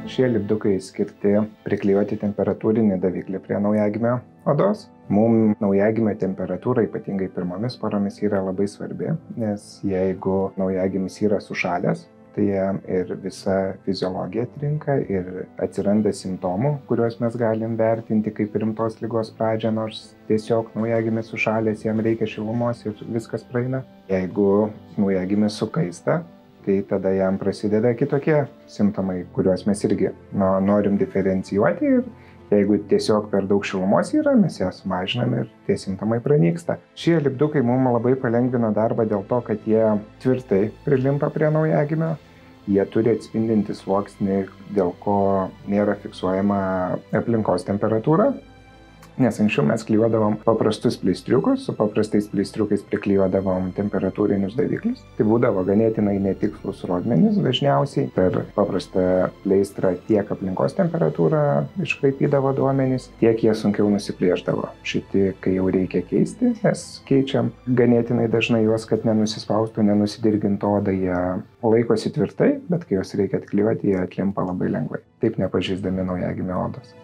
Šie lipdukai skirti priklijuoti temperatūrinį daviklį prie naujagimio odos. Mums naujagimio temperatūra, ypatingai pirmomis paromis, yra labai svarbi, nes jeigu naujagimis yra sušalęs, tai jam ir visa fiziologija trinka ir atsiranda simptomų, kuriuos mes galim vertinti kaip rimtos ligos pradžią, nors tiesiog naujagimis sušalęs, jam reikia šilumos ir viskas praeina. Jeigu naujagimis sukaista, tai tada jam prasideda kitokie simptomai, kuriuos mes irgi norim diferencijuoti ir jeigu tiesiog per daug šilumos yra, mes ją sumažinam ir tie simptomai pranyksta. Šie lipdukai mums labai palengvina darbą dėl to, kad jie tvirtai prilimpa prie naujagimio. Jie turi atspindintį sluoksnį, dėl ko nėra fiksuojama aplinkos temperatūra. Nes anksčiau mes klijuodavom paprastus pleistriukus, su paprastais pleistriukais priklijuodavom temperatūrinius daviklius. Tai būdavo ganėtinai netikslus rodmenys dažniausiai. Per paprastą pleistrą tiek aplinkos temperatūrą iškraipydavo duomenys, tiek jie sunkiau nusiplėšdavo. Šiti, kai jau reikia keisti, mes keičiam ganėtinai dažnai juos, kad nenusispaustų, nenusidirgintų odą, jie laikosi tvirtai, bet kai juos reikia atklijuoti, jie atlimpa labai lengvai, taip nepažeisdami naujagimio odos.